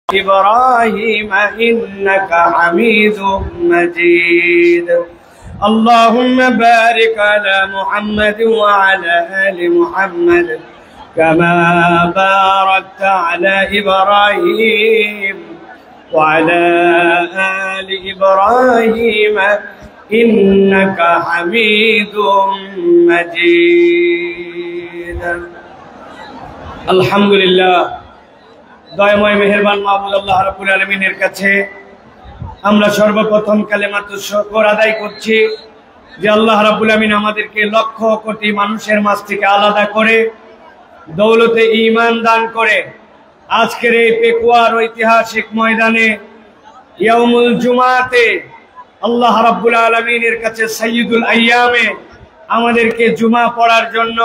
إبراهيم إنك حميد مجيد اللهم بارك على محمد وعلى آل محمد كما باركت على إبراهيم وعلى آل إبراهيم إنك حميد مجيد الحمد لله দয়াময় মেহেরবান মাবুদ আল্লাহ রাব্বুল আলামিনের কাছে আমরা সর্বপ্রথম কালেমাতুশ শুকর আদায় করছি যে আল্লাহ রাব্বুল আলামিন আমাদেরকে লক্ষ কোটি মানুষের মাঝ থেকে আলাদা করে দৌলতে ঈমান দান করে আজকের এই পেকুয়ার ঐতিহাসিক ময়দানে ইয়াউমুল জুমাতে আল্লাহ রাব্বুল আলামিনের কাছে সাইয়্যিদুল আইয়ামে আমাদেরকে জুমা পড়ার জন্য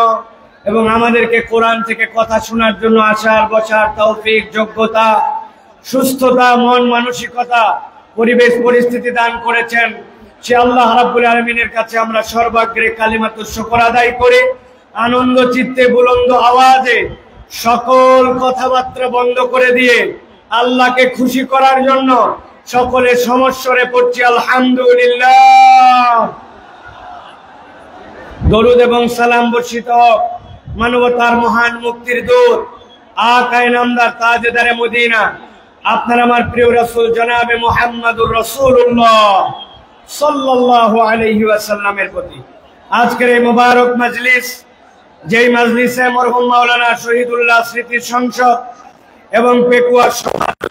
এবং আমাদেরকে কোরআন থেকে কথা শোনার জন্য আসার বসার তৌফিক যোগ্যতা সুস্থতা মন মানসিকতা পরিবেশ পরিস্থিতি দান করেছেন সে আল্লাহ রাব্বুল আলামিনের কাছে আমরা সর্বাগ্রে কালিমাতুশ শুকর আদায় করে আনন্দ চিত্তে বুলন্দ আওয়াজে সকল কথাবার্তা বন্ধ করে দিয়ে আল্লাহকে খুশি করার জন্য সকলে সমস্বরে পড়ছি আলহামদুলিল্লাহ। দরুদ এবং সালাম বর্ষিত হোক মানবতার মহান মুক্তির দূত আকা ইনামদার তাজদারে মদিনা আপনার আমার প্রিয় রাসূল জনাবে মুহাম্মদুর রাসূলুল্লাহ সাল্লাল্লাহু আলাইহি ওয়াসাল্লামের প্রতি আজকের এই মোবারক মজলিস যেই মজলিসে মরহুম মাওলানা শহীদুল্লাহ স্মৃতি সংসদ এবং পেকুয়া সমাজকে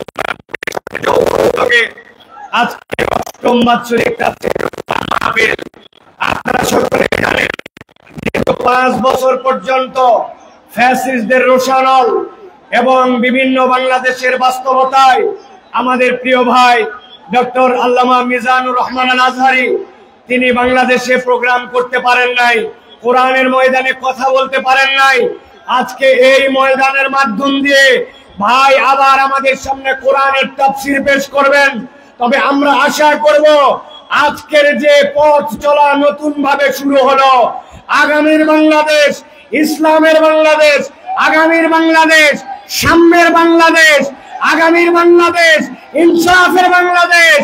আজকে অষ্টম বাৎসরিক মাহফিল আপনারা সকলে জানেন 5 বছর পর্যন্ত ফ্যাসিস্টদের রোষানল এবং বিভিন্ন বাংলাদেশের বাস্তবতায় আমাদের প্রিয় ভাই ডক্টর আল্লামা মিজানুর রহমান আল আজহারি তিনি বাংলাদেশে প্রোগ্রাম করতে পারেন নাই কোরআনের ময়দানে কথা বলতে পারেন নাই আজকে এই ময়দানের মাধ্যম দিয়ে ভাই আবার আমাদের সামনে কোরআনের তাফসীর পেশ করবেন তবে আমরা আশা করব আজকের যে পথ চলা নতুন ভাবে শুরু হলো আগামীর বাংলাদেশ ইসলামের বাংলাদেশ আগামীর বাংলাদেশ সাম্যের বাংলাদেশ আগামীর বাংলাদেশ ইনসাফের বাংলাদেশ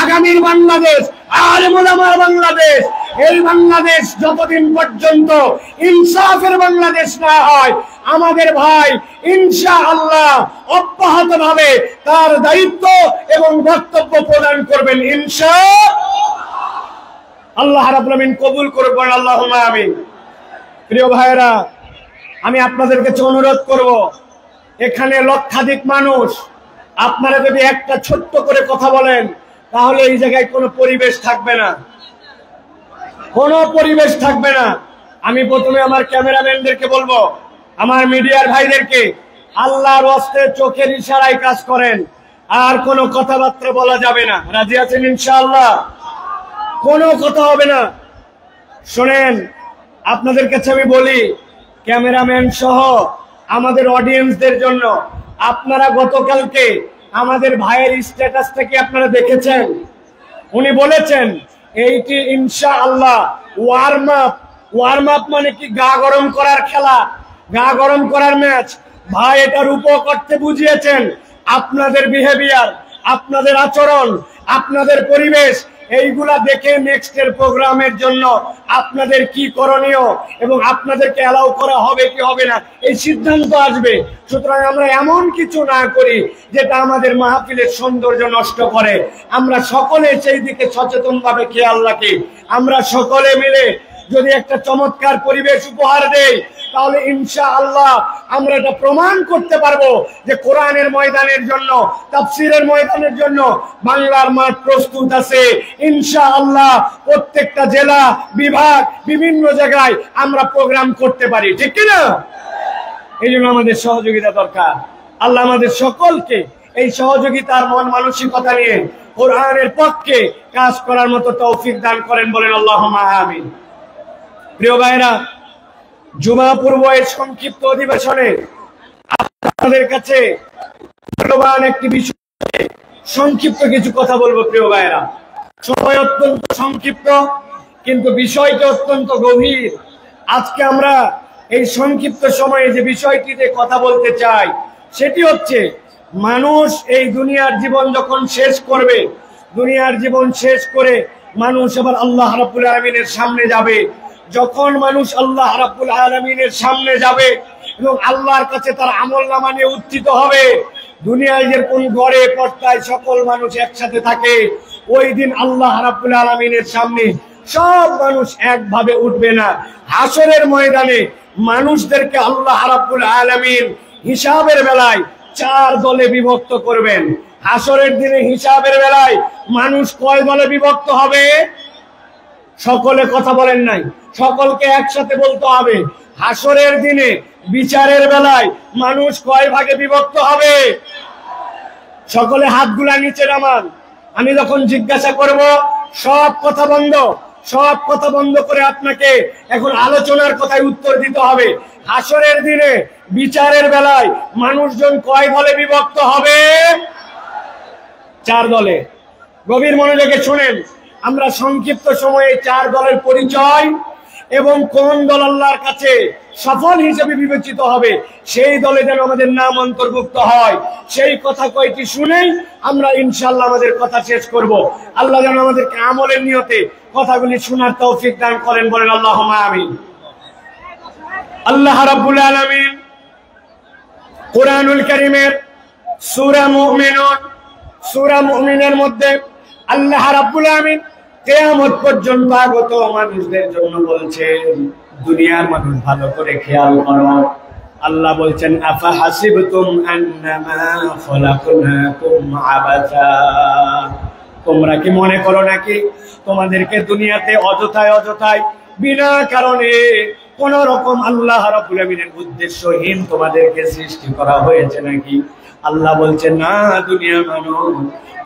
আগামীর বাংলাদেশ আলেম ওলামার বাংলাদেশ এই বাংলাদেশ যতদিন পর্যন্ত ইনসাফের বাংলাদেশ না হয় আমাদের ভাই ইনশাআল্লাহ অব্যাহতভাবে তার দায়িত্ব এবং বক্তব্য প্রদান করবেন ইনশাআল্লাহ রাব্বুল আলামিন কবুল করবেন আল্লাহুম্মা আমিন। প্রিয় ভাইরা আমি আপনাদের কাছে অনুরোধ করব এখানে লক্ষাধিক মানুষ আপনারা যদি একটা ছোট্ট করে কথা বলেন তাহলে এই জায়গায় কোনো পরিবেশ থাকবে না কোনো পরিবেশ থাকবে না। আমি প্রথমে আমার ক্যামেরাম্যানদেরকে বলবো আমার মিডিয়ার ভাইদেরকে আল্লাহর ওয়াস্তে চোখের ইশারায় কাজ করেন আর কোনো কথাবার্তা বলা যাবে না রাজি আছেন ইনশাআল্লাহ কোনো কথা হবে না। শুনেন আপনাদের কাছে আমি বলি ক্যামেরাম্যান সহ আমাদের অডিয়েন্সদের জন্য আপনারা গতকালকে আমাদের ভাইয়ের স্ট্যাটাসটা কি আপনারা দেখেছেন উনি বলেছেন এইটি ইনশাআল্লাহ ওয়ার্ম আপ মানে কি গা গরম করার খেলা গা গরম করার ম্যাচ ভাই এটা রূপক করতে বুঝিয়েছেন আপনাদের বিহেভিয়ার আপনাদের আচরণ আপনাদের পরিবেশ এইগুলা দেখে নেক্সটের প্রোগ্রামের জন্য আপনাদের কি করণীয় এবং আপনাদেরকে অ্যালাউ করা হবে কি হবে না এই সিদ্ধান্ত আসবে। সুতরাং আমরা এমন কিছু না করি যেটা আমাদের মাহফিলের সৌন্দর্য নষ্ট করে আমরা সকলে সেই দিকে সচেতনভাবে খেয়াল রাখি আমরা সকলে মিলে যদি একটা চমৎকার পরিবেশ উপহার দেই তাহলে ইনশাআল্লাহ আমরা এটা প্রমাণ করতে পারবো যে কোরআনের ময়দানের জন্য তাফসীরের ময়দানের জন্য বাংলার মাঠ প্রস্তুত আছে ইনশাআল্লাহ প্রত্যেকটা জেলা বিভাগ বিভিন্ন জায়গায় আমরা প্রোগ্রাম করতে পারি ঠিক কি না এই জন্য আমাদের সহযোগিতা দরকার আল্লাহ আমাদের সকলকে এই সহযোগিতার মন মানসিকতা নিয়ে কোরআনের পক্ষে কাজ করার মতো তৌফিক দান করেন বলেন আল্লাহুম্মা আমিন। প্রিয় ভাইরা জুমা পূর্ব এই সংক্ষিপ্ত অধিবেশনে আপনাদের কাছে মূল্যবান একটি বিষয়ে সংক্ষিপ্ত কিছু কথা বলবো। প্রিয় ভাইরা সময় অত্যন্ত সংক্ষিপ্ত কিন্তু বিষয়টি অত্যন্ত গভীর। আজকে আমরা এই সংক্ষিপ্ত সময়ে যে বিষয়টিতে কথা বলতে চাই সেটি হচ্ছে মানুষ এই দুনিয়ার জীবন যখন শেষ করবে, দুনিয়ার জীবন শেষ করে মানুষ আবার আল্লাহ রাব্বুল আলামিনের সামনে যাবে। যখন মানুষ আল্লাহ রাব্বুল আলামিনের সামনে যাবে এবং আল্লাহর কাছে তার আমলনামা নিয়ে উত্থিত হবে, দুনিয়ায় যেরকম ঘরে পর্দায় সকল মানুষ একসাথে থাকে, ওই দিন আল্লাহ রাব্বুল আলামিনের সামনে সব মানুষ একভাবে উঠবে না। হাসরের ময়দানে মানুষদেরকে আল্লাহ রাব্বুল আলামিন হিসাবের বেলায় 4 দলে বিভক্ত করবেন। হাসরের দিনে হিসাবের বেলায় মানুষ কয় দলে বিভক্ত হবে? সকলে কথা বলেন নাই, সকলকে একসাথে বলতে হবে। হাসরের দিনে বিচারের বেলায় মানুষ কয় ভাগে বিভক্ত হবে? সকলে হাতগুলা নিচে নামান। আমি যখন জিজ্ঞাসা করব সব কথা বন্ধ, সব কথা বন্ধ করে আপনাকে এখন আলোচনার কথায় উত্তর দিতে হবে। হাসরের দিনে বিচারের বেলায় মানুষজন কয় দলে বিভক্ত হবে? 4 দলে। গভীর মনোযোগে শুনেন, আমরা সংক্ষিপ্ত সময়ে 4 দলের পরিচয় এবং কোন দল আল্লাহর কাছে সফল হিসেবে বিবেচিত হবে সেই দলে যেন আমাদের নাম অন্তর্ভুক্ত হয়, সেই কথা কয়টি শুনেই আমরা ইনশাআল্লাহ আমাদের কথা শেষ করব। আল্লাহ যেন আমাদেরকে আমলের নিয়তে কথাগুলি শোনার তৌফিক দান করেন, বলেন আল্লাহুম্মা আমিন। আল্লাহ রাব্বুল আলামিন কুরআনুল কারীমের সূরা মুমিনের মধ্যে আল্লাহ রাব্বুল আলামিন কিয়ামত পর্যন্ত আগত মানুষদের জন্য বলছেন, দুনিয়ার মানুষ ভালো করে খেয়াল করো। আল্লাহ বলছেন, আফা হাসিবতুম আন্নামা খলাকনাকুম আবাসা, তোমরা কি মনে করো নাকি তোমাদেরকে দুনিয়াতে অযথায় বিনা কারণে কোন রকম আল্লাহ রাব্বুল আলামিনের উদ্দেশ্যহীন তোমাদেরকে সৃষ্টি করা হয়েছে নাকি? আল্লাহ বলছেন, না, দুনিয়ার মানুষ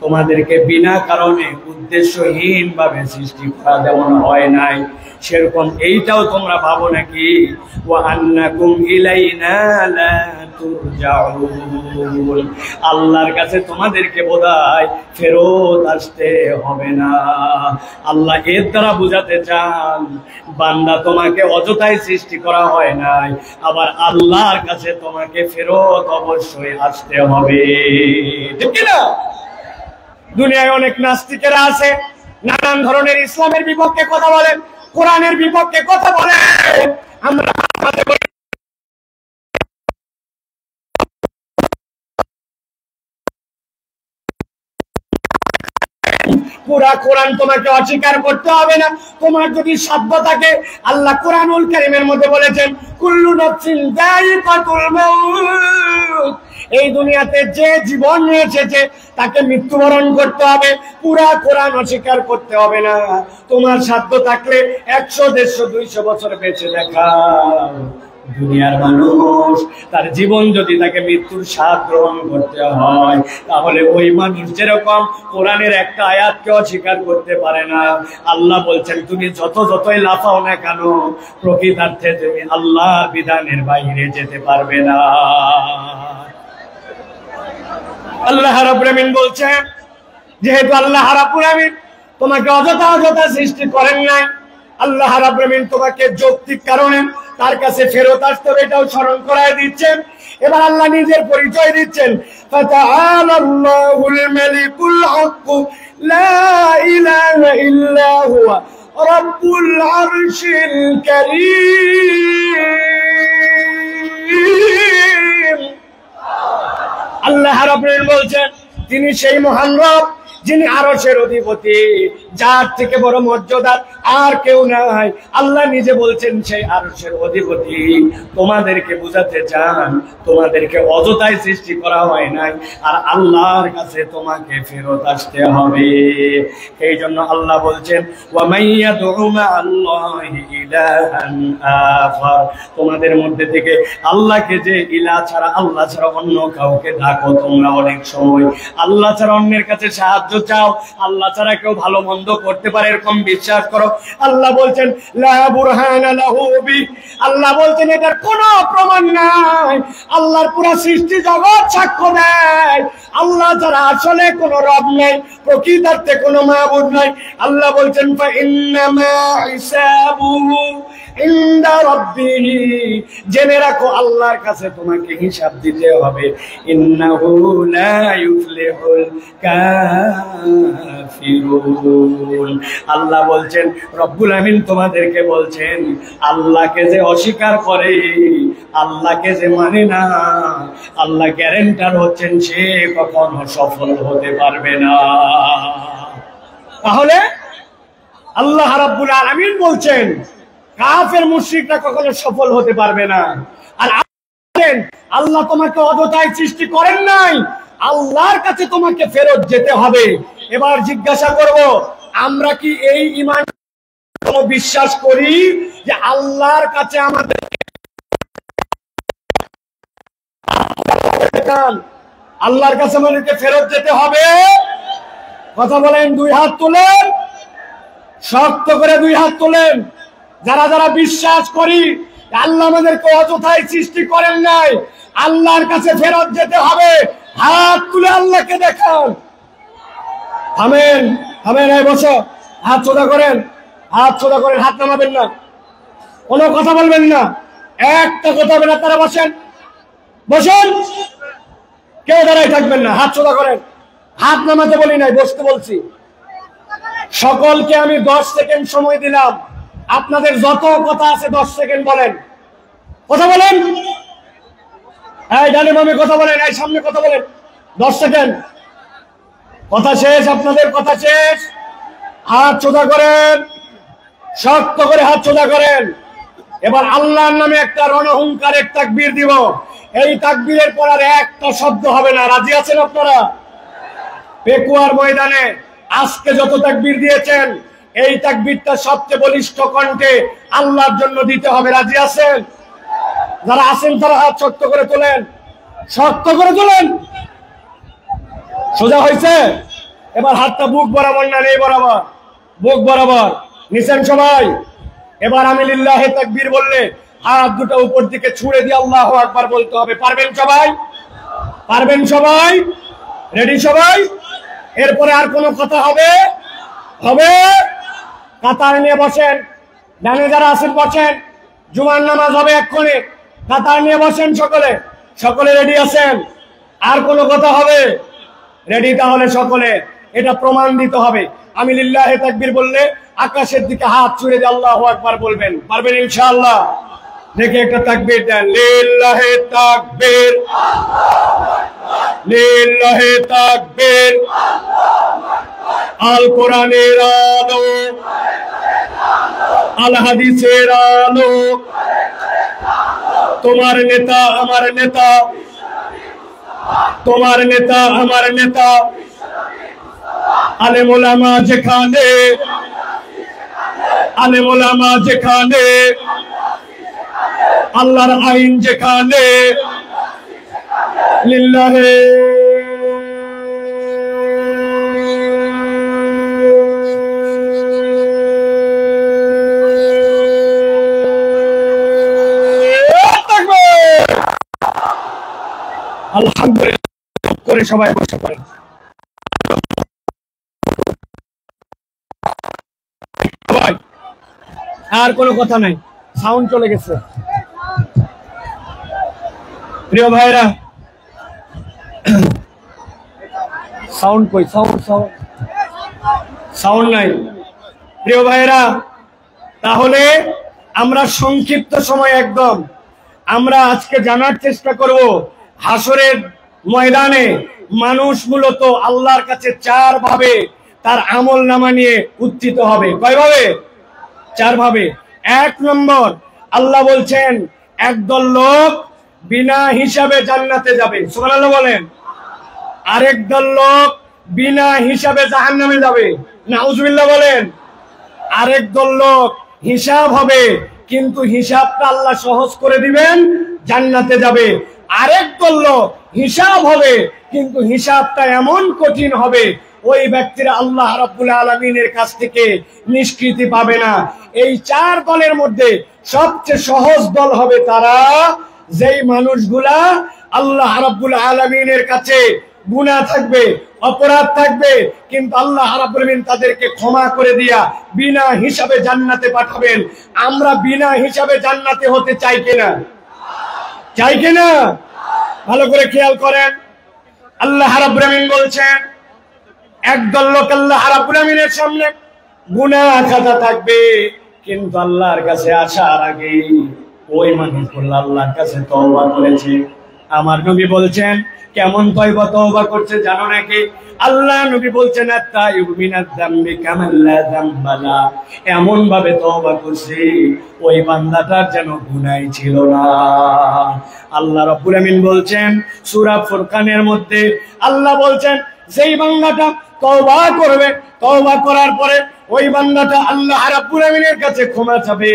তোমাদেরকে বিনা কারণে উদ্দেশ্যহীন ভাবে সৃষ্টি করা যেমন হয় নাই, সেরকম এইটাও তোমরা ভাবো নাকি? ওয়া আন্নাকুম ইলাইনা লা তুরজাউন, আল্লাহর কাছে তোমাদেরকে বোধহয় ফেরত আসতে হবে না। আল্লাহ এর দ্বারা বুঝাতে চান, বান্দা তোমাকে অযথায় সৃষ্টি করা হয় নাই, আবার আল্লাহর কাছে তোমাকে ফেরত অবশ্যই আসতে হবে, ঠিক কি না? দুনিয়ায় অনেক নাস্তিকেরা আছে, নানান ধরনের ইসলামের বিপক্ষে কথা বলে, কোরআনের বিপক্ষে কথা বলে। আমরা পুরা কোরআন তোমাকে অস্বীকার করতে হবে না, তোমার যদি সাধ্য থাকে। আল্লাহ কোরআনুল কারীমের মধ্যে বলেছেন, কুল্লু নাফসিন যায়িকাতুল মাউত, এই দুনিয়াতে যে জীবন নিয়ে এসেছে তাকে মৃত্যুবরণ করতে হবে। পুরা কোরআন অস্বীকার করতে হবে না। তোমার সাধ্য থাকলে 100, 150, 200 বছর বেঁচে দেখা। দুনিয়ার মানুষ তার জীবন যদি তাকে মৃত্যুর স্বাদ গ্রহণ করতে হয়, তাহলে ওই মানুষ যেরকম কোরআনের একটা আয়াতকে অস্বীকার করতে পারে না, আল্লাহ বলছেন তুমি যতই লাফাও না কেন, প্রকৃতার্থে তুমি আল্লাহর বিধানের বাইরে যেতে পারবে না। আল্লাহ রাব্বুল আমিন বলছেন, যেহেতু আল্লাহ রাব্বুল আমিন তোমাকে অযথা সৃষ্টি করেন নাই, আল্লাহ রাব্বুল আমিন তোমাকে যৌক্তিক কারণে তার কাছে ফেরত আসতে হবে, এটাও স্মরণ করায় দিচ্ছেন। এবার আল্লাহ নিজের পরিচয় দিচ্ছেন, ফাতাআলাল্লাহুল মালিকুল হক লা ইলাহা ইল্লা হুয়া রাব্বুল আরশিল কারীম। আল্লাহ রাব্বুল আমিন বলছেন, তিনি সেই মহান রব যিনি আরশের অধিপতি, যার থেকে বড় মর্যাদার আর কেউ নাই। আল্লাহ নিজে বলছেন সেই আরশের অধিপতি। তোমাদেরকে বুঝাতে চান, তোমাদেরকে অযথায় সৃষ্টি করা হয় নাই, আর আল্লাহর কাছে তোমাকে ফেরত আসতে হবে। এই জন্য আল্লাহ বলছেন, ওয়া মাইয়াদউ মা'আল্লাহি ইলাহান আখার, তোমাদের মধ্যে থেকে আল্লাহকে যে ইলাহ ছাড়া, আল্লাহ ছাড়া অন্য কাউকে ডাকো, তোমরা অনেক সময় আল্লাহ ছাড়া অন্যের কাছে সাহায্য চাও, আল্লাহ ছাড়া কেউ ভালো মন্দ করতে পারে এরকম বিশ্বাস করো। আল্লাহ বলছেন, লা বুরহানা লাহু বি, আল্লাহ বলছেন এটার কোনো প্রমাণ নাই। আল্লাহর পুরো সৃষ্টি জগৎ সাক্ষ্য দেয়, আল্লাহ ছাড়া আসলে কোনো রব নাই, প্রকৃতার্থে কোনো মাবুদ নাই। আল্লাহ বলছেন, ফা ইন্নামা হিসাবুহু ইনদা রাব্বিহি, জেনে রাখো আল্লাহর কাছে তোমাকে হিসাব দিতে হবে। ইন্নাহু লা ইউফলিহুল কাফিরুন, আল্লাহ বলছেন, রব্বুল আমিন তোমাদেরকে বলছেন, আল্লাহকে যে অস্বীকার করে, আল্লাহকে যে মানে না, আল্লাহ গ্যারান্টার হচ্ছেন সে কখনো সফল হতে পারবে না। তাহলে আল্লাহ রাব্বুল আলামিন বলছেন কাফের মুশরিকরা কখনো সফল হতে পারবে না। আর আল্লাহ তোমাকে অযথায় সৃষ্টি করেন নাই, আল্লাহর কাছে তোমাকে ফেরত যেতে হবে। এবার জিজ্ঞাসা করব, আমরা কি এই ঈমান বিশ্বাস করি যে আল্লাহর কাছে আমাদের আল্লাহর কাছে আমাদেরকে ফেরত যেতে হবে? কথা বলেন, দুই হাত তোলেন, শক্ত করে দুই হাত তোলেন। যারা যারা বিশ্বাস করি আল্লাহ আমাদেরকে অযথায় সৃষ্টি করেন নাই, আল্লাহর কাছে ফেরত যেতে হবে, হাত তুলে আল্লাহকে দেখান। থামেন, থামেন, এই বসো, হাত সোজা করেন, হাত সোজা করেন, হাত নামাবেন না, কোনো কথা বলবেন না, একটা কথা হবে না। তারা বসেন, বসেন, কেউ দাঁড়াই থাকবেন না, হাত সোজা করেন। হাত নামাতে বলি নাই, বসতে বলছি। সকলকে আমি 10 সেকেন্ড সময় দিলাম, আপনাদের যত কথা আছে 10 সেকেন্ড বলেন, কথা বলেন। এই ডানে বামে কথা বলেন, এই সামনে কথা বলেন, 10 সেকেন্ড। কথা শেষ, আপনাদের কথা শেষ। হাত সোজা করেন, শক্ত করে হাত সোজা করেন। এবার আল্লাহর নামে একটা রণহুঙ্কারের তাকবীর দিব। এই তাকবীরের পর আর একটা শব্দ হবে না। রাজি আছেন আপনারা? পেকুয়ার ময়দানে আজকে যত তাকবীর দিয়েছেন, এই তাকবীরটা সবচেয়ে বলিষ্ঠ কণ্ঠে আল্লাহর জন্য দিতে হবে। রাজি আছেন? যারা আছেন তারা হাত শক্ত করে তোলেন, শক্ত করে তোলেন। সোজা হয়েছে? এবার হাতটা বুক বরাবর না নেই বরাবর, বুক বরাবর নিছেন সবাই। এবার আমি লিল্লাহে তাকবীর বললে হাত দুটো উপর দিকে ছুঁড়ে দিয়ে আল্লাহু আকবার বলতে হবে। পারবেন সবাই? পারবেন সবাই? রেডি সবাই? এরপরে আর কোনো কথা হবে? হবে? কাতার নিয়ে বসেন, ডানে যারা আছেন বসেন, জুমার নামাজ হবে এক্ষুনি। কাতার নিয়ে বসেন সকলে, সকলে রেডি আছেন? আর কোনো কথা হবে? রেডি? তাহলে সকলে এটা প্রমাণ দিতে হবে। আমি লিল্লাহে তাকবীর বললে আকাশের দিকে হাত ছুঁড়ে দিয়ে আল্লাহু আকবার বলবেন। পারবেন ইনশাআল্লাহ? দেখে একটা তাকবীর দেন, লিল্লাহে তাকবীর, লিল্লাহে তাকবীর। আল কোরআনের আলো, আল হাদিসের আলো, তোমার নেতা আমার নেতা, তোমার নেতা আমার নেতা, আলেম ওলামা যেখানে, আলেম ওলামা যেখানে, আল্লাহর আইন যেখানে, লিল্লাহে আলহামদুলিল্লাহ করে সবাই বসে পড়েন। আর কোনো কথা নাই, সাউন্ড চলে গেছে। প্রিয় ভাইরা, সাউন্ড কই? সাউন্ড সাউন্ড সাউন্ড নাই। প্রিয় ভাইরা, তাহলে আমরা সংক্ষিপ্ত সময় একদম আমরা আজকে জানার চেষ্টা করব, হাসরের ময়দানে মানুষ মূলত আল্লাহর কাছে 4 ভাবে তার আমল নামা নিয়ে উত্থিত হবে। কয়ভাবে? 4 ভাবে। 1 নম্বর, আল্লাহ বলছেন একদল লোক বিনা হিসাবে জান্নাতে যাবে, সুবহানাল্লাহ বলেন। আরেক দল লোক বিনা হিসাবে জাহান্নামে যাবে, নাউজুবিল্লাহ বলেন। আরেক দল লোক হিসাব হবে, কিন্তু হিসাবটা আল্লাহ সহজ করে দিবেন, জান্নাতে যাবে। আরেক দল লোক হিসাব হবে, কিন্তু হিসাবটা এমন কঠিন হবে ওই ব্যক্তিরা আল্লাহ রাব্বুল আলামিনের কাছ থেকে নিষ্কৃতি পাবে না। এই 4 দলের মধ্যে সবচেয়ে সহজ দল হবে তারা, যেই মানুষগুলা আল্লাহ রাব্বুল আলামিনের কাছে গুনাহ থাকবে, অপরাধ থাকবে, কিন্তু আল্লাহ রাব্বুল আলামিন তাদেরকে ক্ষমা করে দিয়া বিনা হিসাবে জান্নাতে পাঠাবেন। আমরা বিনা হিসাবে জান্নাতে হতে চাই কিনা? চাই কিনা? ভালো করে খেয়াল করেন, আল্লাহ রাব্বুল আলামিন বলছেন একদল লোক আল্লাহ রাব্বুল আলামিনের সামনে গুনাহ খাতা থাকবে, কিন্তু আল্লাহর কাছে আসার আগে ওই মানুষগুলো আল্লাহর কাছে তওবা করেছে। আমার নবী বলছেন কেমন তওবা করছে জানো নাকি? আল্লাহ নবী বলছেন আত-তাইয়িবু মিনাজ যামবি কামান লা যামবালা, এমন ভাবে তওবা করছে ওই বান্দাটার যেন গুনাহই ছিল না। আল্লাহ রাব্বুল আমিন বলছেন সূরা ফুরকানের মধ্যে, আল্লাহ বলছেন যেই বান্দাটা তওবা করবে, তওবা করার পরে ওই বান্দাটা আল্লাহ রাব্বুল আমিনের কাছে ক্ষমা চাবে,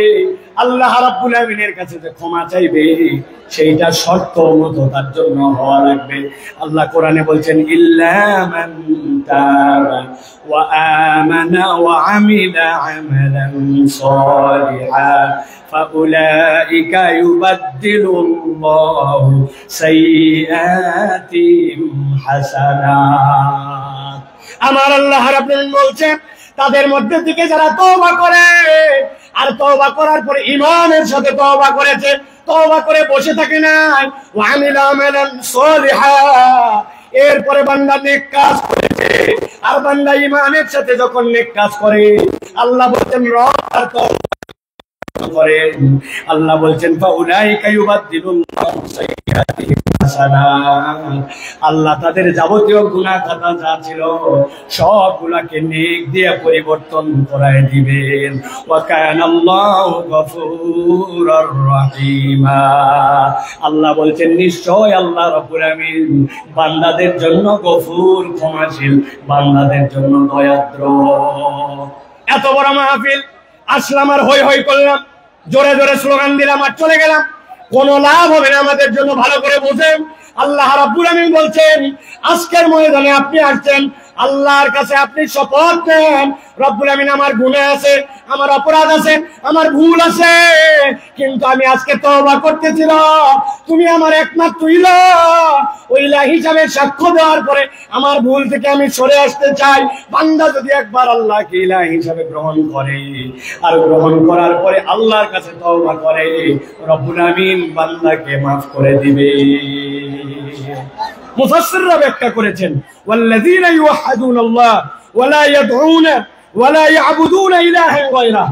আল্লাহ রাব্বুল আমিনের কাছে যে ক্ষমা চাইবে সেইটা শর্ত মতো তার জন্য হওয়া লাগবে। আল্লাহ কোরআনে বলছেন ইল্লা মান তাবা ওয়া আমানা ওয়া আমিলা আমালান সালিহা ফাউলাইকা ইউবাদদিলুল্লাহু সাইয়্যাতিহিম হাসানাত। আমার আল্লাহ রাব্বুল আমিন বলছেন তাদের মধ্যে থেকে যারা তওবা করে আর তওবা করার পরে ঈমানের সাথে তওবা করেছে, তওবা করে বসে থাকে নাই, ওয়া আমিলা আমালান সালিহা, এরপরে বান্দা নেক কাজ করেছে, আর বান্দা ঈমানের সাথে যখন নেক কাজ করে আল্লাহ বলেন রব করেন, আল্লাহ বলছেন ফাউলাইকা ইউবাদদিলুল্লাহু সাইয়্যাতিহিম হাসানাত, আল্লাহ তাদের যাবতীয় গুনাহ খাতা যা ছিল সবগুলাকে নেক দিয়ে পরিবর্তন করায় দিবেন। ওয়া কানাল্লাহু গফুরুর রহিমা, আল্লাহ বলছেন নিশ্চয় আল্লাহ রাব্বুল আমিন বান্দাদের জন্য গফুর, ক্ষমাশীল, বান্দাদের জন্য দয়াদ্র। এত বড় মাহফিল আসলাম আর হই হই করলাম, জোরে জোরে স্লোগান দিলাম আর চলে গেলাম, কোনো লাভ হবে না আমাদের জন্য। ভালো করে বুঝেন, আল্লাহ রাব্বুল আমিন বলছেন আজকের ময়দানে আপনি আসছেন, আল্লাহর কাছে আপনি শপথ নেন রব্বুল আমিন আমার গুনাহ আছে, আমার অপরাধ আছে, আমার ভুল আছে, কিন্তু আমি আজকে তওবা করতেছি না, তুমি আমার একমাত্র ইলাহ হিসাবে সাক্ষ্য দেওয়ার পরে আমার ভুল থেকে আমি সরে আসতে চাই। বান্দা যদি একবার আল্লাহকে ইলাহ হিসাবে গ্রহণ করে আর গ্রহণ করার পরে আল্লাহর কাছে তওবা করে, রব্বুল আমিন বান্দাকে মাফ করে দিবে। মুফাসসিররা ব্যাখ্যা করেছেন ওয়াল্লাযীনা ইউওয়াহ্হিদুনাল্লাহ ওয়া লা ইয়াদউনা ওয়া লা ইয়াবুদুনা ইলাহান গায়রা,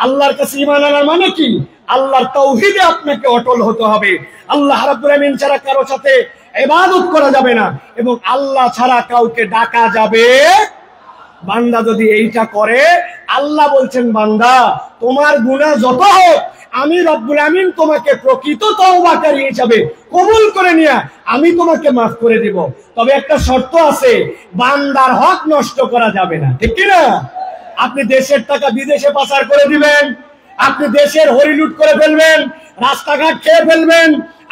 আল্লাহর কাছে ঈমান আনার মানে কি? আল্লাহর তাওহীদে আপনাকে অটল হতে হবে। আল্লাহ রাব্বুল আমিন ছাড়া কারো সাথে ইবাদত করা যাবে না এবং আল্লাহ ছাড়া কাউকে ডাকা যাবে। বান্দা যদি এইটা করে, আল্লাহ বলছেন বান্দা তোমার গুনাহ যত হোক আমি রব্বুল আমিন তোমাকে প্রকৃত তওবাকারী হিসাবে কবুল করে নিয়ে আমি তোমাকে মাফ করে দেব। তবে একটা শর্ত আছে, বান্দার হক নষ্ট করা যাবে না, ঠিক কি না? আপনি দেশের টাকা বিদেশে পাচার করে দিবেন, আপনি দেশের হরিলুট করে ফেলবেন, রাস্তাঘাট খেয়ে ফেলবেন,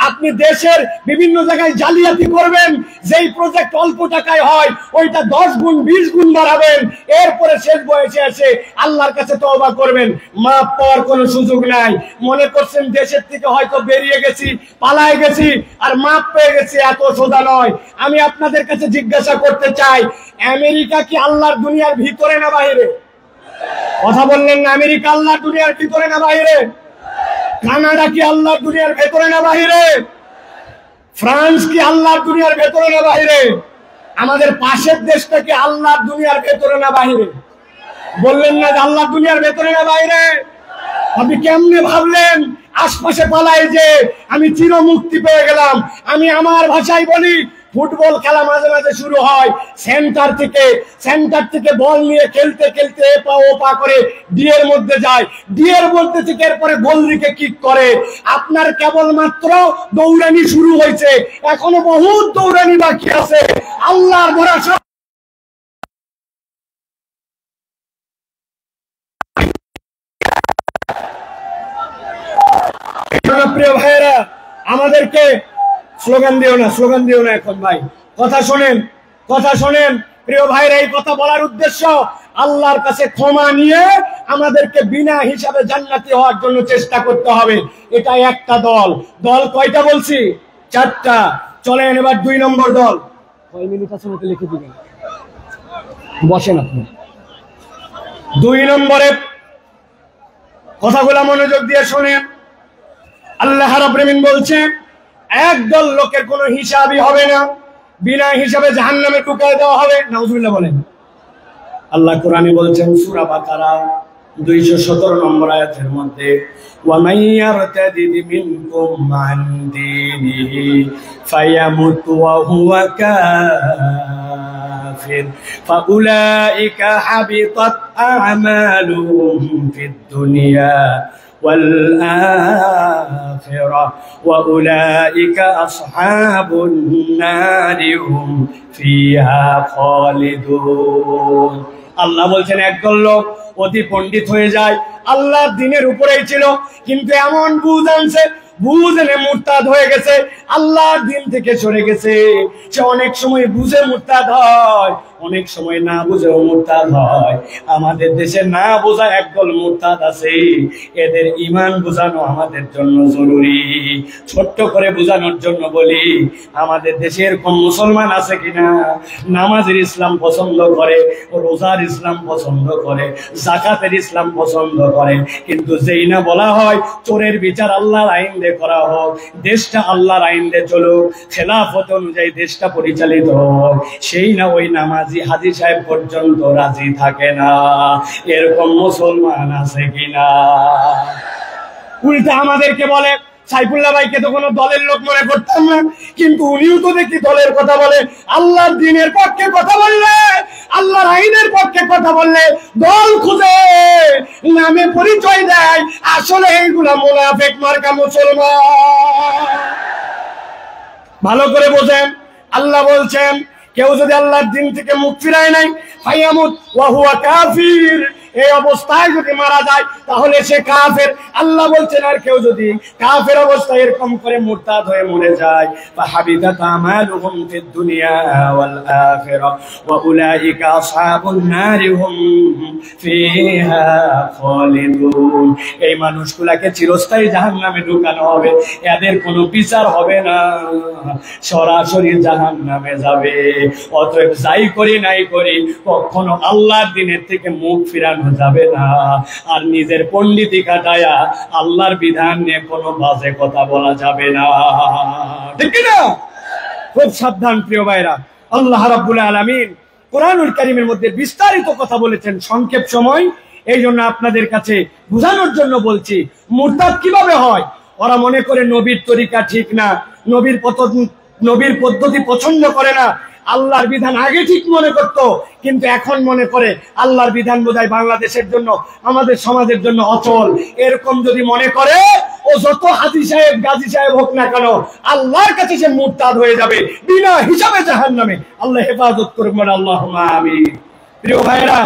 আপনি দেশের বিভিন্ন জায়গায় জালিয়াতি করবেন, যেই প্রজেক্ট অল্প টাকায় হয় ওইটা 10 গুণ 20 গুণ বাড়াবেন, এরপরে শেষ বয়সে এসে আল্লাহর কাছে তওবা করবেন, মাফ পাওয়ার কোনো সুযোগ নাই। মনে করছেন দেশের থেকে হয়তো বেরিয়ে গেছি, পালায় গেছি আর মাফ পেয়ে গেছি, এত সোজা নয়। আমি আপনাদের কাছে জিজ্ঞাসা করতে চাই, আমেরিকা কি আল্লাহর দুনিয়ার ভিতরে না বাইরে? কথা বললেন না, আমেরিকা আল্লাহর দুনিয়ার ভিতরে না বাইরে? কানাডা কি আল্লাহর দুনিয়ার ভেতরে না বাহিরে? ফ্রান্স কি আল্লাহর দুনিয়ার ভেতরে না বাহিরে? আমাদের পাশের দেশটা কি আল্লাহর দুনিয়ার ভেতরে না বাহিরে? বললেন না যে আল্লাহর দুনিয়ার ভেতরে না বাইরে? আপনি কেমনে ভাবলেন আশপাশে পালাই যে আমি চির মুক্তি পেয়ে গেলাম? আমি আমার ভাষায় বলি, ফুটবল খেলা মাঝে মাঝে শুরু হয় সেন্টার থেকে বল নিয়ে খেলতে খেলতে এপা ওপা করে ডিয়ের মধ্যে যায়, ডিয়ের মধ্যে থেকে এরপরে গোল দিকে কিক করে। আপনার কেবলমাত্র দৌড়ানি শুরু হয়েছে, এখনো বহুত দৌড়ানি বাকি আছে। আল্লাহর ভরসা। প্রিয় ভাইয়েরা, আমাদেরকে স্লোগান দিও না এখন ভাই, কথা শোনেন প্রিয় ভাইরা। এই কথা বলার উদ্দেশ্য আল্লাহর কাছে ক্ষমা নিয়ে আমাদেরকে বিনা হিসাবে জান্নাতি হওয়ার জন্য চেষ্টা করতে হবে। এটা একটা দল। দল কয়টা বলছি? 4টা। চলেন এবার 2 নম্বর দল। কয় মিনিট আছে আমাকে লিখে দিবেন। বসেন আপনি। 2 নম্বরে কথাগুলো মনোযোগ দিয়ে শুনেন। আল্লাহ রাব্বুল আলামিন বলছেন একদল লোকের কোনো হিসাবই হবে না, বিনা হিসাবে জাহান্নামে ঢুকিয়ে দেওয়া হবে। নাউজুবিল্লাহ বলেন। আল্লাহ কোরআনে বলছেন সূরা বাকারা 217 নম্বর আয়াতের মধ্যে ওয়া মাইয়ারতাদিদ মিনকুম মান দীনিহি ফায়ামুত ওয়া হুয়া কাফির ফাউলাইকা হাবিতাত আ'মালুহুম ফিদ দুনিয়া ওয়াল আখিরাহ ওয়া উলাইকা আসহাবুন নারি হুম ফিহা খালিদুন। আল্লাহ বলছেন একদল লোক অতি পণ্ডিত হয়ে যায়, আল্লাহর দ্বীনের উপরেই ছিল, কিন্তু এমন বুঝ আনছে, বুঝ এনে মুরতাদ হয়ে গেছে, আল্লাহর দ্বীন থেকে সরে গেছে। সে অনেক সময় বুঝে মুরতাদ হয়, অনেক সময় না বুঝেও মুরতাদ হয়। আমাদের দেশে না বোঝা একদল মুরতাদ আছে, এদের ঈমান বোঝানো আমাদের জন্য জরুরি। ছোট্ট করে বোঝানোর জন্য বলি, আমাদের দেশে এরকম মুসলমান আছে কিনা নামাজের ইসলাম পছন্দ করে, রোজার ইসলাম পছন্দ করে, যাকাতের ইসলাম পছন্দ করে, কিন্তু যেই না বলা হয় চোরের বিচার আল্লাহর আইন দিয়ে করা হোক, দেশটা আল্লাহর আইন দিয়ে চলুক, খেলাফত অনুযায়ী দেশটা পরিচালিত হোক, সেই না ওই নামাজি হাজী সাহেব পর্যন্ত রাজি থাকে না। এরকম মুসলমান আছে কিনা? উল্টা আমাদেরকে বলে সাইফুল্লাহ ভাইকে তো কোনো দলের লোক মনে করতাম না, কিন্তু উনিও তো দেখি দলের কথা বলে। আল্লাহর দ্বীনের পক্ষে কথা বললে, আল্লাহর আইনের পক্ষে কথা বললে দল খুঁজে নামে পরিচয় দেয়, আসলে এইগুলা মুনাফিক মার্কা মুসলমান। ভালো করে বোঝেন। আল্লাহ বলছেন কেউ যদি আল্লাহর দ্বীন থেকে মুখ ফিরায় নাই ফায়ামুত ওয়া হুয়া কাফির, এই অবস্থায় যদি মারা যায় তাহলে সে কাফের। আল্লাহ বলছেন আর কেউ যদি কাফের অবস্থায় এরকম করে মুরতাদ হয়ে মরে যায় ফাহাবিতাত আমালুহুম ফিদ দুনিয়া ওয়াল আখিরাহ ওয়া উলাইকা আসহাবুন নারি হুম ফিহা খালিদুন। এই মানুষগুলোকে চিরস্থায়ী জাহান্নামে ঢুকানো হবে, এদের কোনো বিচার হবে না, সরাসরি জাহান্নামে যাবে। অতএব যাই করি নাই করি কখনো আল্লাহর দ্বীনের থেকে মুখ ফিরানো যাবে না, আর নিজের পণ্ডিতি কাটায়া আল্লাহর বিধান নিয়ে কোনো বাজে কথা বলা যাবে না, ঠিক না? খুব সাবধান প্রিয় ভাইরা। আল্লাহ রাব্বুল আলামিন কোরআনুল কারীমের মধ্যে বিস্তারিত কথা বলেছেন, সংক্ষেপ সময় এই জন্য আপনাদের কাছে বোঝানোর জন্য বলছি। মুরতাদ কিভাবে হয়? ওরা মনে করে নবীর তরিকা ঠিক না, নবীর পদ্ধতি পছন্দ করে না, আল্লাহর বিধান আগে ঠিক মনে করত, কিন্তু এখন মনে করে আল্লাহর বিধান বোধহয় বাংলাদেশের জন্য, আমাদের সমাজের জন্য অচল। এরকম যদি মনে করে ও যত হাজী সাহেব গাজী সাহেব হোক না কেন, আল্লাহর কাছে সে মুরতাদ হয়ে যাবে, বিনা হিসাবে জাহান্নামে। আল্লাহ হেফাজত করুন, আল্লাহুম্মা আমিন। প্রিয় ভাইরা,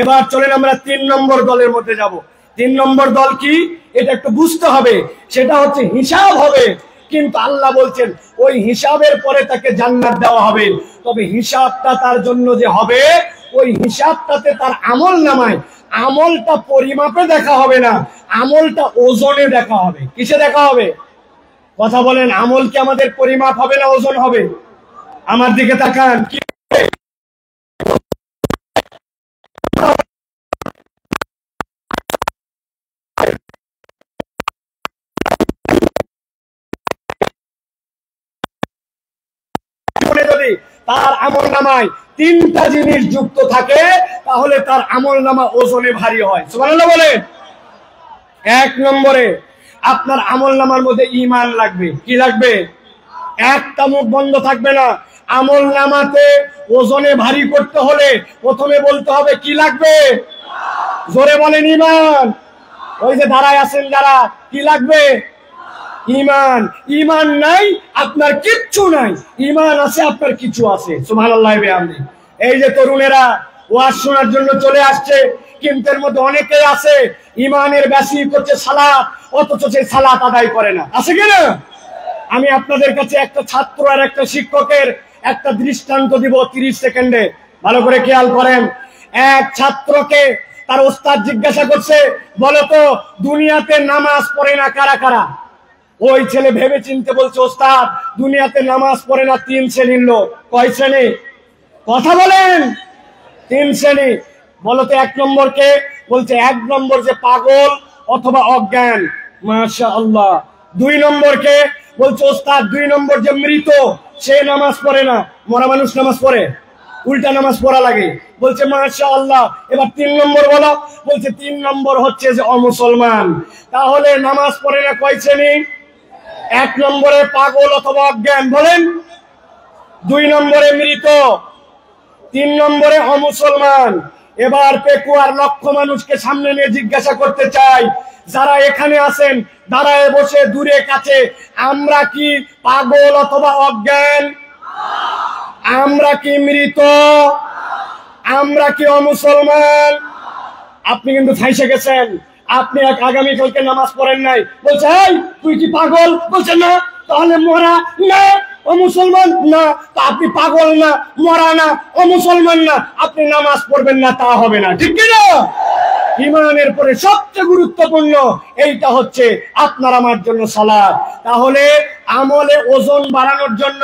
এবার চলেন আমরা 3 নম্বর দলের মধ্যে যাব। 3 নম্বর দল কি এটা একটু বুঝতে হবে। সেটা হচ্ছে হিসাব হবে, কিন্তু আল্লাহ বলছেন ওই হিসাবের পরে তাকে জান্নাত দেওয়া হবে। তবে হিসাবটা তার জন্য যে হবে, ওই হিসাবটাতে তার আমল নামায়, আমলটা পরিমাপে দেখা হবে না, আমলটা ওজনে দেখা হবে। কিসে দেখা হবে? কথা বলেন, আমল কি আমাদের পরিমাপ হবে না ওজন হবে? আমার দিকে তাকান। কি যদি তার আমল নামায় 3টা জিনিস যুক্ত থাকে তাহলে তার আমল নামা ওজনে ভারী হয়। সুবহানাল্লাহ বলেন। 1 নম্বরে আপনার আমল নামার মধ্যে ঈমান লাগবে। কি লাগবে? একটা মুখ বন্ধ থাকবে না। আমল নামাতে ওজনে ভারী করতে হলে প্রথমে বলতে হবে কি লাগবে? জোরে বলেন ঈমান। ওই যে দাঁড়ায় আছেন যারা, কি লাগবে? ঈমান। ঈমান নাই আপনার কিচ্ছু নাই, ঈমান আছে আপনার কিছু আছে। সুবহানাল্লাহ বিহামদি। এই যে তরুণেরা ওয়াজ শোনার জন্য চলে আসছে, কিন্তু এর মধ্যে অনেকেই আছে ঈমানের বেশি করছে সালাত, অথচ সেই সালাত আদায় করে না। আছে কিনা? আমি আপনাদের কাছে একটা ছাত্র আর একটা শিক্ষকের একটা দৃষ্টান্ত দিব 30 সেকেন্ডে, ভালো করে খেয়াল করেন। এক ছাত্রকে তার ওস্তাদ জিজ্ঞাসা করছে, বলো তো দুনিয়াতে নামাজ পড়ে না কারা কারা? ওই ছেলে ভেবে চিনতে বলছে, ওস্তাদ দুনিয়াতে নামাজ পড়ে না 3 শ্রেণীর লোক। কয় শ্রেণী? কথা বলেন। 3 শ্রেণী। বলতো 1 নম্বর কে? বলছে 1 নম্বর যে পাগল অথবা অজ্ঞান। মাশাআল্লাহ। 2 নম্বর কে? বলছে ওস্তাদ 2 নম্বর যে মৃত, সে নামাজ পড়ে না। মরা মানুষ নামাজ পড়ে? উল্টা নামাজ পড়া লাগে। বলছে মাশাআল্লাহ। এবার 3 নম্বর বলো। বলছে 3 নম্বর হচ্ছে যে অমুসলমান। তাহলে নামাজ পড়ে না কয় শ্রেণী? 1 নম্বরে পাগল অথবা অজ্ঞান, বলেন। 2 নম্বরে মৃত, 3 নম্বরে অমুসলমান। এবার পেকুয়ার লক্ষ মানুষকে সামনে নিয়ে জিজ্ঞাসা করতে চাই, যারা এখানে আছেন দাঁড়ায় বসে দূরে কাছে, আমরা কি পাগল অথবা অজ্ঞান? আমরা কি মৃত? আমরা কি অমুসলমান? আপনি কিন্তু ফাইসে গেছেন। আপনি আগামীকালকে নামাজ পড়েন নাই, বলছে এই তুই কি পাগল? বলছে না। তাহলে মরা না, অমুসলমান না। তো আপনি পাগল না, মরা না, অমুসলমান না, আপনি নামাজ পড়বেন না, তা হবে না, ঠিক কি না? ইমানের পরে সবচেয়ে গুরুত্বপূর্ণ এইটা হচ্ছে আপনার আমার জন্য সালাত। তাহলে আমলে ওজন বাড়ানোর জন্য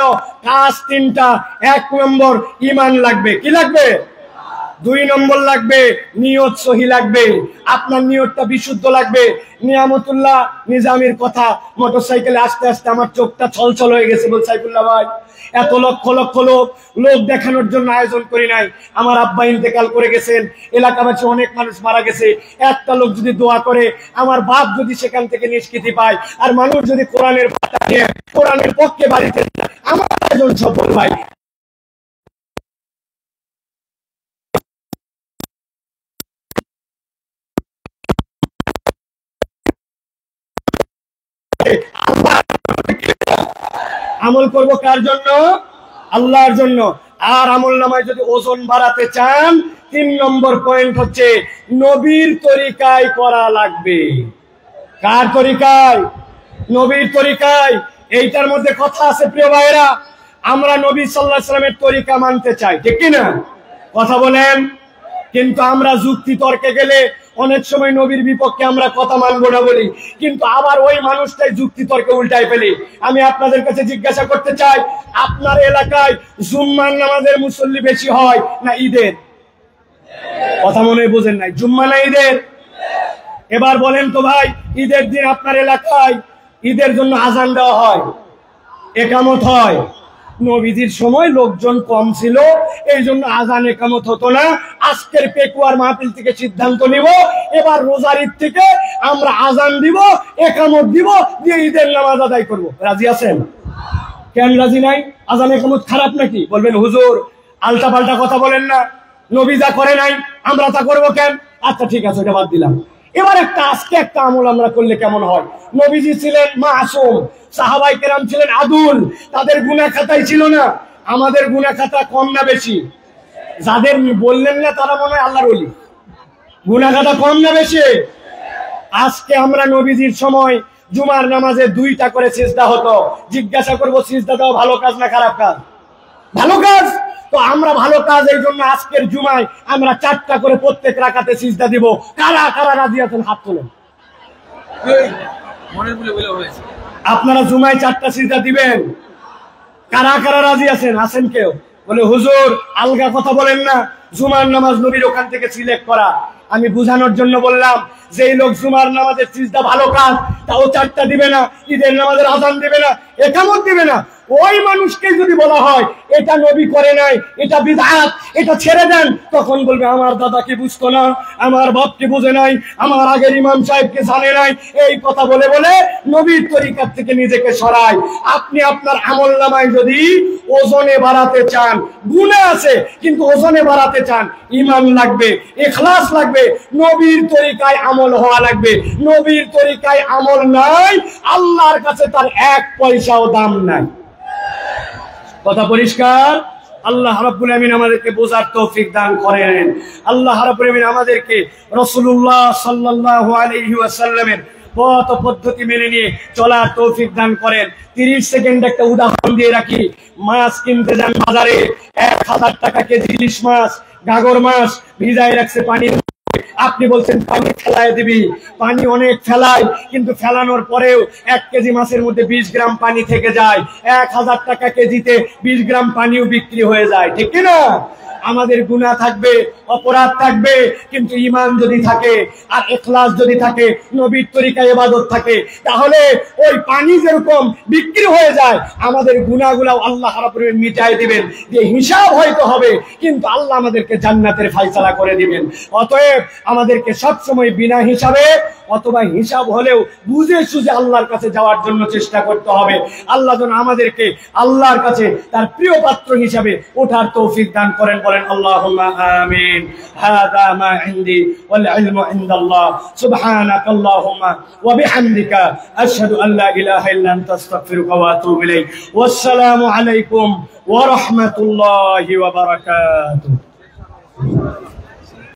কাজ 3টা। 1 নম্বর ইমান লাগবে। কি লাগবে? 2 নম্বর লাগবে নিয়ত সহি লাগবে। আপনার নিয়তটা বিশুদ্ধ লাগবে। নিয়ামতুল্লাহ নিজামীর কথা, মোটরসাইকেলে আসতে আসতে আমার চোখটা ছলছল হয়ে গেছে। বল সাইফুল্লাহ ভাই, এত লক্ষ লক্ষ লোক দেখানোর জন্য আয়োজন করি নাই। আমার আব্বা ইন্তেকাল করে গেছেন, এলাকাবাসী অনেক মানুষ মারা গেছে। একটা লোক যদি দোয়া করে, আমার বাপ যদি সেখান থেকে নিষ্কৃতি পায়, আর মানুষ যদি কোরআনের পক্ষে বাড়িতে যায়, আমার আয়োজন সফল ভাই। আমল করব কার জন্য? আল্লাহর জন্য। আর আমল নামায় যদি ওজন বাড়াতে চান, 3 নম্বর পয়েন্ট হচ্ছে নবীর তরিকায় করা লাগবে। কার তরিকায়? নবীর তরিকায়। এইটার মধ্যে কথা আছে প্রিয় ভাইরা। আমরা নবী সাল্লাল্লাহু আলাইহি ওয়াসাল্লামের তরিকা মানতে চাই, ঠিক কি না? কথা বলেন। কিন্তু আমরা যুক্তি তর্কে গেলে অনেক সময় নবীর বিপক্ষে আমরা কথা মানবো না বলি, কিন্তু আবার ওই মানুষটাই যুক্তি তর্কে উল্টায় ফেলি। আমি আপনাদের কাছে জিজ্ঞাসা করতে চাই, আপনার এলাকায় জুম্মার নামাজের মুসল্লি বেশি হয় না ঈদের? কথা মনে বোঝেন নাই। জুম্মা না ঈদের? এবার বলেন তো ভাই, ঈদের দিন আপনার এলাকায় ঈদের জন্য আজান দেওয়া হয়, একামত হয়। নবীজির সময় লোকজন কম ছিল, এই জন্য আজান একামত হতো না। আজকের পেকুয়ার মাহফিল থেকে সিদ্ধান্ত নিব, এবার রোজার ঈদ থেকে আমরা আজান দিব, একামত দিব, দিয়ে ঈদের নামাজ আদায় করব। রাজি আছেন? কেন রাজি নাই? আজান একামত খারাপ নাকি? বলবেন হুজুর আলটা পাল্টা কথা বলেন না, নবী যা করে নাই আমরা তা করবো কেন? আচ্ছা ঠিক আছে, ওটা বাদ দিলাম। এবার আজকে একটা আমল আমরা করলে কেমন হয়? নবীজি ছিলেন মাসুম, সাহাবায়ে কেরাম ছিলেন আদুল, তাদের গুনাহ খাতাই ছিল না। আমাদের গুনাহ খাতা কম না বেশি? যাদের বললেন না তারা মনে হয় আল্লাহর ওলি। গুনাহ খাতা কম না বেশি? আজকে আমরা নবীজির সময় জুমার নামাজে 2টা করে সিজদা হতো। জিজ্ঞাসা করবো সিজদা দেওয়া ভালো কাজ না খারাপ কাজ? ভালো কাজ। তো আমরা ভালো কাজ, এই জন্য আজকের জুমায় আমরা 4টা করে প্রত্যেক রাকাতে সিজদা দিব। কারা কারা রাজি আছেন হাত তোলেন। আপনারা জুমায় 4টা সিজদা দিবেন? কারা কারা রাজি আছেন? আছেন কেউ? বলে হুজুর আলগা কথা বলেন না, জুমার নামাজ নবীর ওখান থেকে সিলেক্ট করা। আমি বুঝানোর জন্য বললাম, যেই লোক জুমার নামাজের সিজদা ভালো কাজ, তাও 4টা দিবে না, ঈদের নামাজের আযান দিবে না, একামত দিবে না, ওই মানুষকে যদি বলা হয় এটা নবী করে নাই, এটা বিদআত, এটা ছেড়ে দেন, তখন বলবে আমার দাদা কি বুঝতো না, আমার বাপ কি বুঝে নাই, আমার আগের ইমাম সাহেবকে জানে নাই। এই কথা বলে বলে নবীর তরিকার থেকে নিজেকে সরায়। আপনি আপনার আমলনামায় যদি ওজনে বাড়াতে চান, গুনাহ আছে কিন্তু ওজনে বাড়াতে চান, ঈমান লাগবে, ইখলাস লাগবে, নবীর তরিকায় আমল হওয়া লাগবে। নবীর তরিকায় আমল নাই, আল্লাহর কাছে তার 1 পয়সাও দাম নাই। কথা পরিষ্কার? আল্লাহ রাব্বুল আমিন আমাদেরকে বোঝার তৌফিক দান করেন। আল্লাহ রাব্বুল আমিন আমাদেরকে রাসূলুল্লাহ সাল্লাল্লাহু আলাইহি ওয়াসাল্লামের পথ পদ্ধতি মেনে নিয়ে চলার তৌফিক দান করেন। 30 সেকেন্ড একটা উদাহরণ দিয়ে রাখি। মাছ কিনতে যান বাজারে, 1000 টাকা কেজি ইলিশ মাছ, গাগর মাছ ভিজায় রাখছে পানির আপনি বলছেন পানি ফেলায় দিবি, পানি অনেক ফেলায়, কিন্তু ফেলানোর পরেও 1 কেজি মাছের মধ্যে 20 গ্রাম পানি থেকে যায়, 1000 টাকা কেজিতে 20 গ্রাম পানিও বিক্রি হয়ে যায়, ঠিক কিনা? আমাদের গুনাহ থাকবে, অপরাধ থাকবে, কিন্তু ঈমান যদি থাকে আর ইখলাস যদি থাকে, নবীর তরিকায় ইবাদত থাকে, তাহলে ওই পানি যেরকম বিক্রি হয়ে যায়, আমাদের গুনাহগুলো আল্লাহ রাব্বুল আলামিন মিটাই দিবেন। যে হিসাব হয়তো হবে, কিন্তু আল্লাহ আমাদেরকে জান্নাতের ফয়সালা করে দিবেন। অতএব আমাদেরকে সব সময় বিনা হিসাবে অথবা হিসাব হলেও বুঝে সুঝে আল্লাহর কাছে যাওয়ার জন্য চেষ্টা করতে হবে। আল্লাহ যেন আমাদেরকে আল্লাহর কাছে তার প্রিয় পাত্র হিসাবে ওঠার তৌফিক দান করেন। বলেন আল্লাহুম্মা আমিন। হাযা মা ইনদি ওয়াল ইলমু ইনদাল্লাহ। সুবহানাকাল্লাহুম্মা ওয়া বিহামদিকা আশহাদু আল লা ইলাহা ইল্লা আনতা আস্তাগফিরুকা ওয়া আতুবু ইলাইক। ওয়াসসালামু আলাইকুম ওয়া রাহমাতুল্লাহি ওয়া বারাকাতুহু।